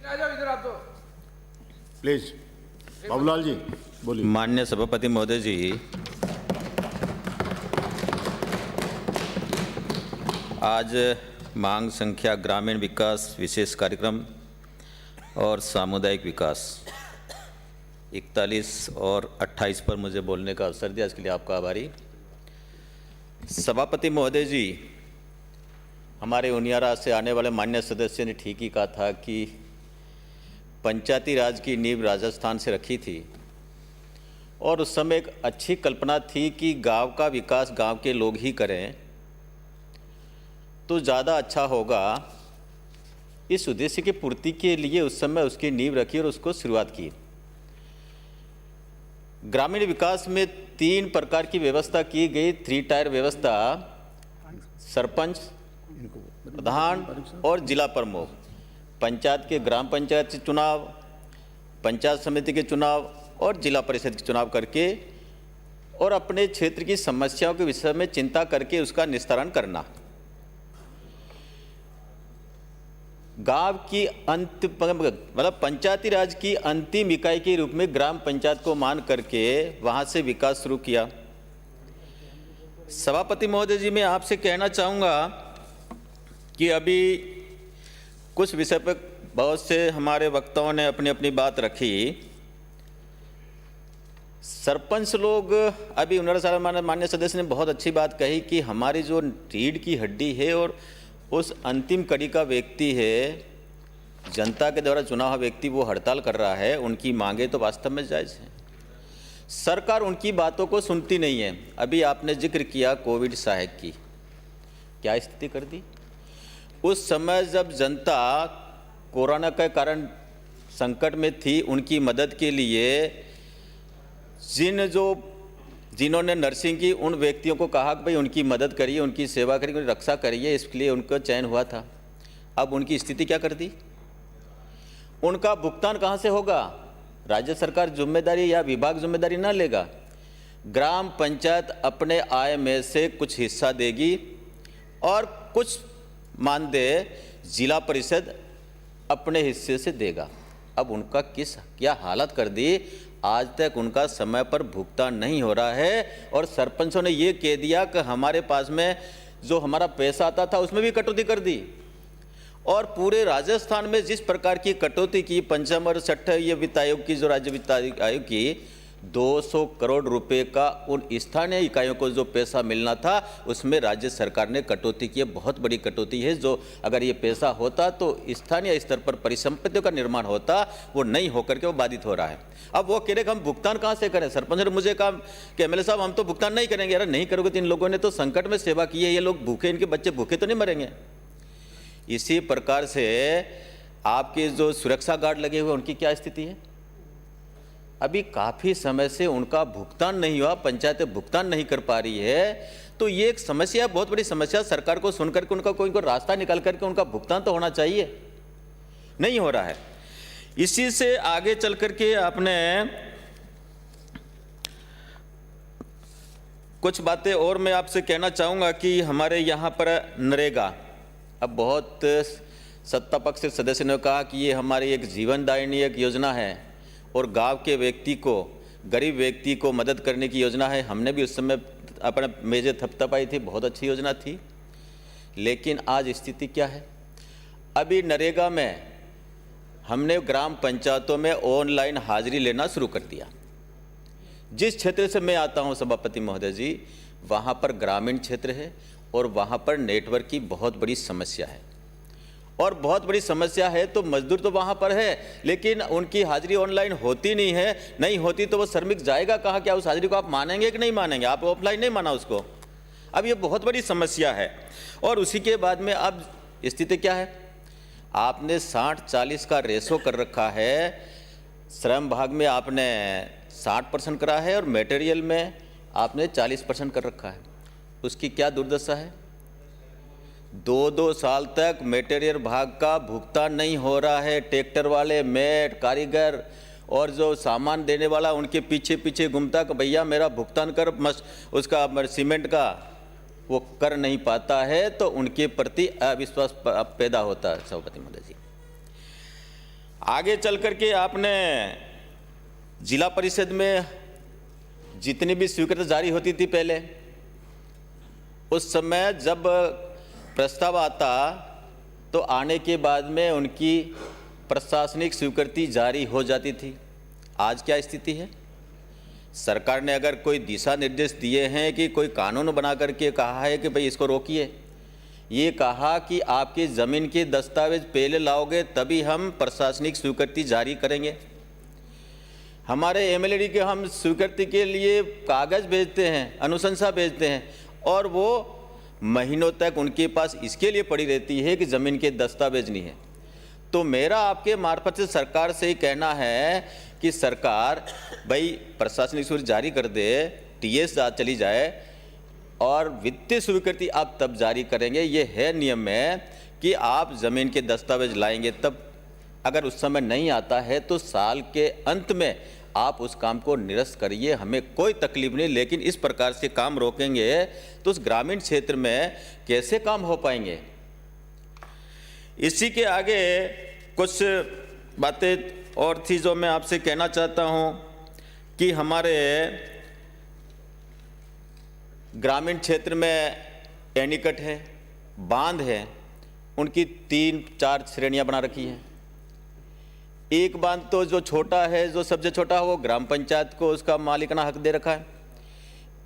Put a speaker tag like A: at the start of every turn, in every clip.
A: आ जाओ इधर आप तो।
B: प्लीज बाबूलाल जी बोलिए।
C: माननीय सभापति महोदय जी, आज मांग संख्या ग्रामीण विकास विशेष कार्यक्रम और सामुदायिक विकास 41 और 28 पर मुझे बोलने का अवसर दिया, इसके लिए आपका आभारी। सभापति महोदय जी, हमारे उनियारा से आने वाले माननीय सदस्य ने ठीक ही कहा था कि पंचायती राज की नींव राजस्थान से रखी थी और उस समय एक अच्छी कल्पना थी कि गांव का विकास गांव के लोग ही करें तो ज़्यादा अच्छा होगा। इस उद्देश्य की पूर्ति के लिए उस समय उसकी नींव रखी और उसको शुरुआत की। ग्रामीण विकास में 3 प्रकार की व्यवस्था की गई। 3 टायर व्यवस्था, सरपंच, प्रधान और जिला प्रमुख। पंचायत के ग्राम पंचायत के चुनाव, पंचायत समिति के चुनाव और जिला परिषद के चुनाव करके और अपने क्षेत्र की समस्याओं के विषय में चिंता करके उसका निस्तारण करना। गांव की मतलब पंचायती राज की अंतिम इकाई के रूप में ग्राम पंचायत को मान करके वहां से विकास शुरू किया। सभापति महोदय जी, मैं आपसे कहना चाहूँगा कि अभी कुछ विषय पर बहुत से हमारे वक्ताओं ने अपनी अपनी बात रखी। सरपंच लोग, अभी उन्होंने सारा माननीय सदस्य ने बहुत अच्छी बात कही कि हमारी जो रीढ़ की हड्डी है और उस अंतिम कड़ी का व्यक्ति है, जनता के द्वारा चुना हुआ व्यक्ति, वो हड़ताल कर रहा है। उनकी मांगे तो वास्तव में जायज़ है, सरकार उनकी बातों को सुनती नहीं है। अभी आपने जिक्र किया कोविड सहायक की, क्या स्थिति कर दी। उस समय जब जनता कोरोना के कारण संकट में थी, उनकी मदद के लिए जिन्होंने नर्सिंग की, उन व्यक्तियों को कहा कि भाई उनकी मदद करिए, उनकी सेवा करिए, उनकी रक्षा करिए, इसके लिए उनका चयन हुआ था। अब उनकी स्थिति क्या कर दी। उनका भुगतान कहाँ से होगा। राज्य सरकार जिम्मेदारी या विभाग जिम्मेदारी ना लेगा, ग्राम पंचायत अपने आय में से कुछ हिस्सा देगी और कुछ मानदेय जिला परिषद अपने हिस्से से देगा। अब उनका क्या हालत कर दी। आज तक उनका समय पर भुगतान नहीं हो रहा है और सरपंचों ने ये कह दिया कि हमारे पास में जो हमारा पैसा आता था उसमें भी कटौती कर दी। और पूरे राजस्थान में जिस प्रकार की कटौती की, पंचम और छठ ये वित्त आयोग की, जो राज्य वित्त आयोग की 200 करोड़ रुपए का उन स्थानीय इकाइयों को जो पैसा मिलना था उसमें राज्य सरकार ने कटौती की है। बहुत बड़ी कटौती है। जो अगर ये पैसा होता तो स्थानीय स्तर पर परिसंपत्तियों का निर्माण होता, वो नहीं होकर के वो बाधित हो रहा है। अब वो कह रहे कि हम भुगतान कहाँ से करें। सरपंच ने मुझे कहा कि एमएलए साहब हम तो भुगतान नहीं करेंगे। अरे नहीं करोगे तो इन लोगों ने तो संकट में सेवा की है, ये लोग भूखे, इनके बच्चे भूखे तो नहीं मरेंगे। इसी प्रकार से आपके जो सुरक्षा गार्ड लगे हुए उनकी क्या स्थिति है। अभी काफ़ी समय से उनका भुगतान नहीं हुआ, पंचायतें भुगतान नहीं कर पा रही है। तो ये एक समस्या है, बहुत बड़ी समस्या। सरकार को सुनकर के उनका कोई रास्ता निकाल करके उनका भुगतान तो होना चाहिए, नहीं हो रहा है। इसी से आगे चल करके आपने कुछ बातें और मैं आपसे कहना चाहूँगा कि हमारे यहाँ पर नरेगा, अब बहुत सत्ता पक्ष के सदस्य ने कहा कि ये हमारी एक जीवनदायिनी एक योजना है और गांव के व्यक्ति को, गरीब व्यक्ति को मदद करने की योजना है। हमने भी उस समय अपना मेजे थपथपाई थी, बहुत अच्छी योजना थी। लेकिन आज स्थिति क्या है। अभी नरेगा में हमने ग्राम पंचायतों में ऑनलाइन हाजिरी लेना शुरू कर दिया। जिस क्षेत्र से मैं आता हूं सभापति महोदय जी, वहां पर ग्रामीण क्षेत्र है और वहां पर नेटवर्क की बहुत बड़ी समस्या है। और बहुत बड़ी समस्या है तो मजदूर तो वहाँ पर है, लेकिन उनकी हाजिरी ऑनलाइन होती नहीं है। नहीं होती तो वो श्रमिक जाएगा कहाँ। क्या उस हाजिरी को आप मानेंगे कि नहीं मानेंगे। आप ऑफलाइन नहीं माना उसको। अब ये बहुत बड़ी समस्या है। और उसी के बाद में अब स्थिति क्या है, आपने 60-40 का रेशो कर रखा है। श्रम भाग में आपने 60% करा है और मटेरियल में आपने 40% कर रखा है। उसकी क्या दुर्दशा है। 2-2 साल तक मटेरियल भाग का भुगतान नहीं हो रहा है। ट्रैक्टर वाले, मेट, कारीगर और जो सामान देने वाला उनके पीछे पीछे घूमता कि भैया मेरा भुगतान कर, उसका सीमेंट का वो कर नहीं पाता है, तो उनके प्रति अविश्वास पैदा होता है। सभापति महोदय जी, आगे चल करके आपने जिला परिषद में जितनी भी स्वीकृति जारी होती थी पहले, उस समय जब प्रस्ताव आता तो आने के बाद में उनकी प्रशासनिक स्वीकृति जारी हो जाती थी। आज क्या स्थिति है? सरकार ने अगर कोई दिशा निर्देश दिए हैं कि कोई कानून बना करके कहा है कि भाई इसको रोकिए, ये कहा कि आपकी ज़मीन के दस्तावेज पहले लाओगे तभी हम प्रशासनिक स्वीकृति जारी करेंगे। हमारे एमएलएडी के हम स्वीकृति के लिए कागज़ भेजते हैं, अनुशंसा भेजते हैं, और वो महीनों तक उनके पास इसके लिए पड़ी रहती है कि ज़मीन के दस्तावेज नहीं है। तो मेरा आपके मार्फत से सरकार से ही कहना है कि सरकार भाई प्रशासनिक स्वीकृति जारी कर दे, टीएस चली जाए, और वित्तीय स्वीकृति आप तब जारी करेंगे। ये है नियम में कि आप ज़मीन के दस्तावेज लाएंगे तब। अगर उस समय नहीं आता है तो साल के अंत में आप उस काम को निरस्त करिए, हमें कोई तकलीफ नहीं। लेकिन इस प्रकार से काम रोकेंगे तो उस ग्रामीण क्षेत्र में कैसे काम हो पाएंगे? इसी के आगे कुछ बातें और थी जो मैं आपसे कहना चाहता हूं कि हमारे ग्रामीण क्षेत्र में एनीकट है, बांध है, उनकी 3-4 श्रेणियां बना रखी हैं। एक बांध तो जो छोटा है, जो सबसे छोटा है, वो ग्राम पंचायत को उसका मालिकाना हक दे रखा है।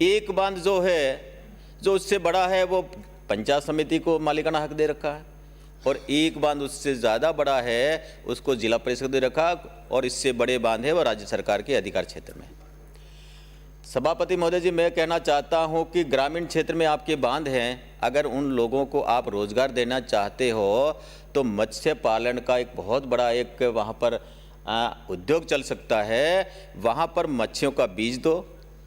C: एक बांध जो है, जो उससे बड़ा है, वो पंचायत समिति को मालिकाना हक दे रखा है, और एक बांध उससे ज़्यादा बड़ा है उसको जिला परिषद दे रखा, और इससे बड़े बांध है वो राज्य सरकार के अधिकार क्षेत्र में। सभापति महोदय जी, मैं कहना चाहता हूं कि ग्रामीण क्षेत्र में आपके बांध हैं, अगर उन लोगों को आप रोजगार देना चाहते हो तो मत्स्य पालन का एक बहुत बड़ा एक वहां पर उद्योग चल सकता है। वहां पर मच्छियों का बीज दो,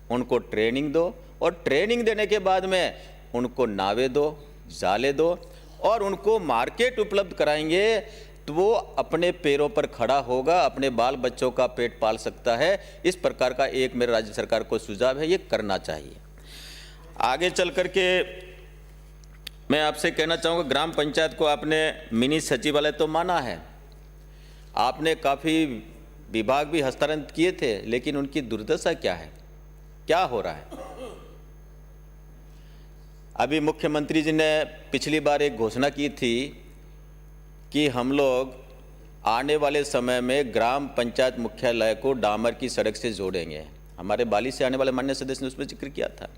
C: उनको ट्रेनिंग दो, और ट्रेनिंग देने के बाद में उनको नावें दो, जाले दो, और उनको मार्केट उपलब्ध कराएंगे तो वो अपने पैरों पर खड़ा होगा, अपने बाल बच्चों का पेट पाल सकता है। इस प्रकार का एक मेरे राज्य सरकार को सुझाव है, ये करना चाहिए। आगे चल करके मैं आपसे कहना चाहूँगा, ग्राम पंचायत को आपने मिनी सचिवालय तो माना है, आपने काफ़ी विभाग भी हस्तांतरित किए थे, लेकिन उनकी दुर्दशा क्या है, क्या हो रहा है? अभी मुख्यमंत्री जी ने पिछली बार एक घोषणा की थी कि हम लोग आने वाले समय में ग्राम पंचायत मुख्यालय को डामर की सड़क से जोड़ेंगे। हमारे बाली से आने वाले माननीय सदस्य ने उसमें जिक्र किया था।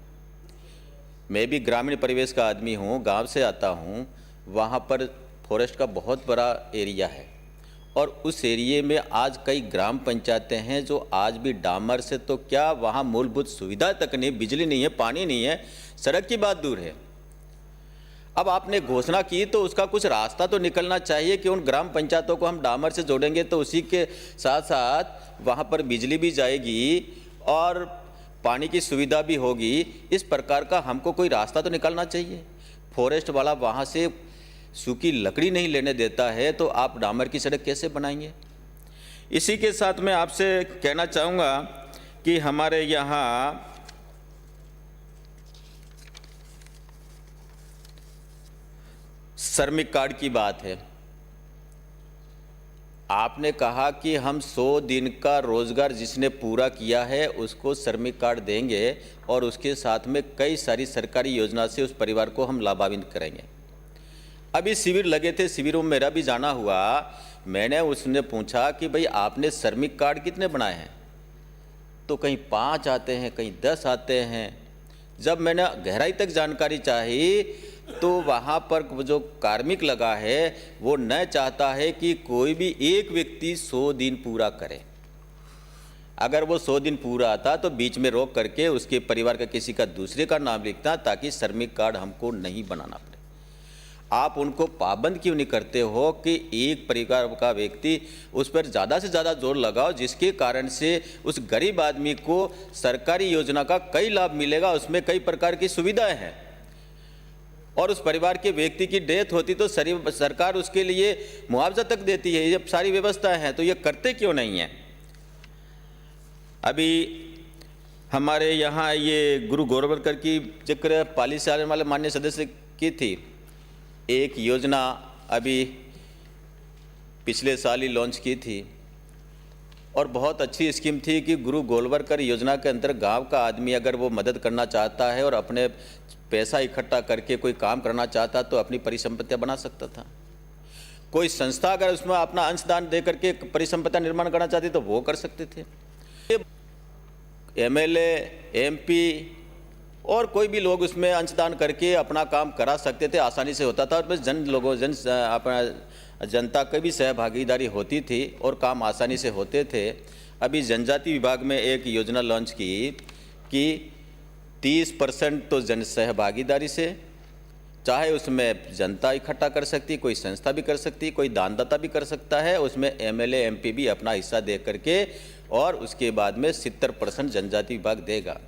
C: मैं भी ग्रामीण परिवेश का आदमी हूँ, गांव से आता हूँ। वहाँ पर फॉरेस्ट का बहुत बड़ा एरिया है, और उस एरिए में आज कई ग्राम पंचायतें हैं जो आज भी डामर से तो क्या, वहाँ मूलभूत सुविधा तक नहीं, बिजली नहीं है, पानी नहीं है, सड़क की बात दूर है। अब आपने घोषणा की तो उसका कुछ रास्ता तो निकलना चाहिए कि उन ग्राम पंचायतों को हम डामर से जोड़ेंगे तो उसी के साथ साथ वहाँ पर बिजली भी जाएगी और पानी की सुविधा भी होगी। इस प्रकार का हमको कोई रास्ता तो निकालना चाहिए। फॉरेस्ट वाला वहाँ से सूखी लकड़ी नहीं लेने देता है तो आप डामर की सड़क कैसे बनाएंगे? इसी के साथ मैं आपसे कहना चाहूँगा कि हमारे यहाँ श्रमिक कार्ड की बात है। आपने कहा कि हम 100 दिन का रोजगार जिसने पूरा किया है उसको श्रमिक कार्ड देंगे और उसके साथ में कई सारी सरकारी योजना से उस परिवार को हम लाभान्वित करेंगे। अभी शिविर लगे थे, शिविरों में मेरा भी जाना हुआ। मैंने उसने पूछा कि भाई आपने श्रमिक कार्ड कितने बनाए हैं? तो कहीं 5 आते हैं, कहीं 10 आते हैं। जब मैंने गहराई तक जानकारी चाही तो वहाँ पर जो कार्मिक लगा है वो न चाहता है कि कोई भी एक व्यक्ति 100 दिन पूरा करे। अगर वो 100 दिन पूरा आता तो बीच में रोक करके उसके परिवार का किसी का दूसरे का नाम लिखता ताकि श्रमिक कार्ड हमको नहीं बनाना पड़े। आप उनको पाबंद क्यों नहीं करते हो कि एक परिवार का व्यक्ति उस पर ज़्यादा से ज़्यादा जोर लगाओ जिसके कारण से उस गरीब आदमी को सरकारी योजना का कई लाभ मिलेगा, उसमें कई प्रकार की सुविधाएं हैं। और उस परिवार के व्यक्ति की डेथ होती तो सरकार उसके लिए मुआवजा तक देती है। ये सारी व्यवस्थाएं हैं तो ये करते क्यों नहीं है? अभी हमारे यहाँ ये गुरु गोरवलकर की जिक्र पाली से आने वाले माननीय सदस्य की थी। एक योजना अभी पिछले साल ही लॉन्च की थी और बहुत अच्छी स्कीम थी कि गुरु गोलवलकर योजना के अंदर गांव का आदमी अगर वो मदद करना चाहता है और अपने पैसा इकट्ठा करके कोई काम करना चाहता तो अपनी परिसंपत्तियां बना सकता था। कोई संस्था अगर उसमें अपना अंशदान दे करके परिसंपत्तियां निर्माण करना चाहती तो वो कर सकते थे। एमएलए, एमपी और कोई भी लोग उसमें अंशदान करके अपना काम करा सकते थे, आसानी से होता था और बस अपना जनता की भी सहभागीदारी होती थी और काम आसानी से होते थे। अभी जनजाति विभाग में एक योजना लॉन्च की कि 30% तो जन सहभागीदारी से, चाहे उसमें जनता इकट्ठा कर सकती, कोई संस्था भी कर सकती, कोई दानदाता भी कर सकता है, उसमें एमएलए, एमपी भी अपना हिस्सा दे करके और उसके बाद में 70% जनजाति विभाग देगा।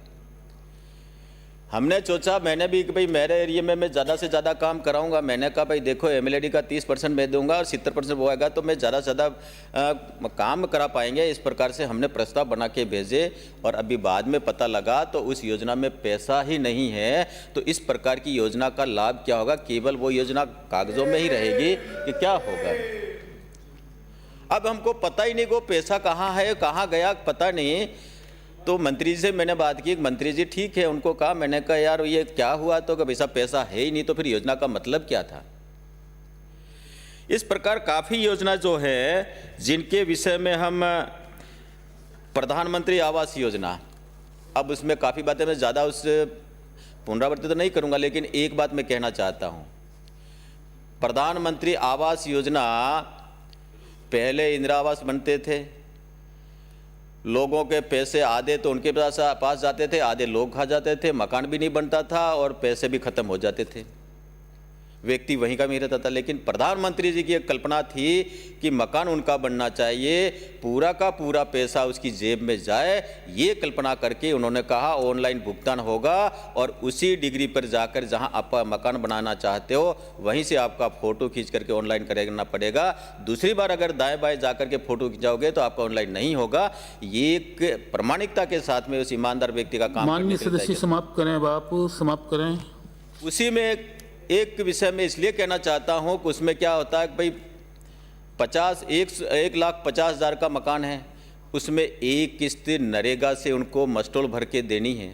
C: हमने सोचा, मैंने भी कि भाई मेरे एरिया में मैं ज़्यादा से ज़्यादा काम कराऊंगा। मैंने कहा भाई देखो एमएलएडी का 30% मैं दूंगा और 70% वो आएगा तो मैं ज़्यादा से ज़्यादा काम करा पाएंगे। इस प्रकार से हमने प्रस्ताव बना के भेजे और अभी बाद में पता लगा तो उस योजना में पैसा ही नहीं है। तो इस प्रकार की योजना का लाभ क्या होगा? केवल वो योजना कागज़ों में ही रहेगी कि क्या होगा? अब हमको पता ही नहीं वो पैसा कहाँ है, कहाँ गया, पता नहीं। तो मंत्री जी से मैंने बात की, मंत्री जी ठीक है, उनको कहा, मैंने कहा यार ये क्या हुआ? तो कभी ऐसा पैसा है ही नहीं, तो फिर योजना का मतलब क्या था? इस प्रकार काफ़ी योजना जो है जिनके विषय में हम प्रधानमंत्री आवास योजना, अब उसमें काफ़ी बातें मैं ज़्यादा उस पुनरावृत्ति तो नहीं करूँगा, लेकिन एक बात मैं कहना चाहता हूँ। प्रधानमंत्री आवास योजना, पहले इंदिरा आवास बनते थे, लोगों के पैसे आधे तो उनके पास जाते थे, आधे लोग खा जाते थे, मकान भी नहीं बनता था और पैसे भी खत्म हो जाते थे, व्यक्ति वहीं का नहीं रहता था। लेकिन प्रधानमंत्री जी की एक कल्पना थी कि मकान उनका बनना चाहिए, पूरा का पूरा पैसा उसकी जेब में जाए। ये कल्पना करके उन्होंने कहा ऑनलाइन भुगतान होगा और उसी डिग्री पर जाकर जहां आप मकान बनाना चाहते हो वहीं से आपका फ़ोटो खींच करके ऑनलाइन करना पड़ेगा। दूसरी बार अगर दाएं बाएं जा करके फ़ोटो खिंचाओगे तो आपका ऑनलाइन नहीं होगा। ये एक प्रामाणिकता के साथ में उस ईमानदार व्यक्ति का काम।
A: माननीय सदस्य समाप्त करें, आप समाप्त करें।
C: उसी में एक विषय में इसलिए कहना चाहता हूं कि उसमें क्या होता है कि भाई 1,50,000 का मकान है, उसमें एक किस्त नरेगा से उनको मस्टोल भर के देनी है।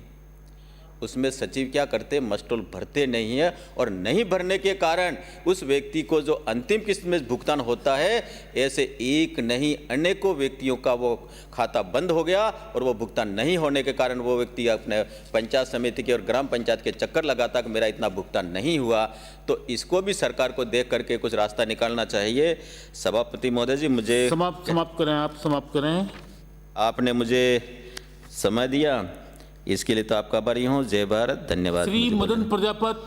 C: उसमें सचिव क्या करते? मस्टोल भरते नहीं है और नहीं भरने के कारण उस व्यक्ति को जो अंतिम किस्त में भुगतान होता है, ऐसे एक नहीं अनेकों व्यक्तियों का वो खाता बंद हो गया और वो भुगतान नहीं होने के कारण वो व्यक्ति अपने पंचायत समिति के और ग्राम पंचायत के चक्कर लगाता कि मेरा इतना भुगतान नहीं हुआ। तो इसको भी सरकार को देख करके कुछ रास्ता निकालना चाहिए। सभापति महोदय जी, मुझे
A: समाप्त करें, आप समाप्त करें।
C: आपने मुझे समय दिया, इसके लिए तो आपका आभारी हूँ। जय भारत, धन्यवाद।
A: श्री मदन प्रजापत।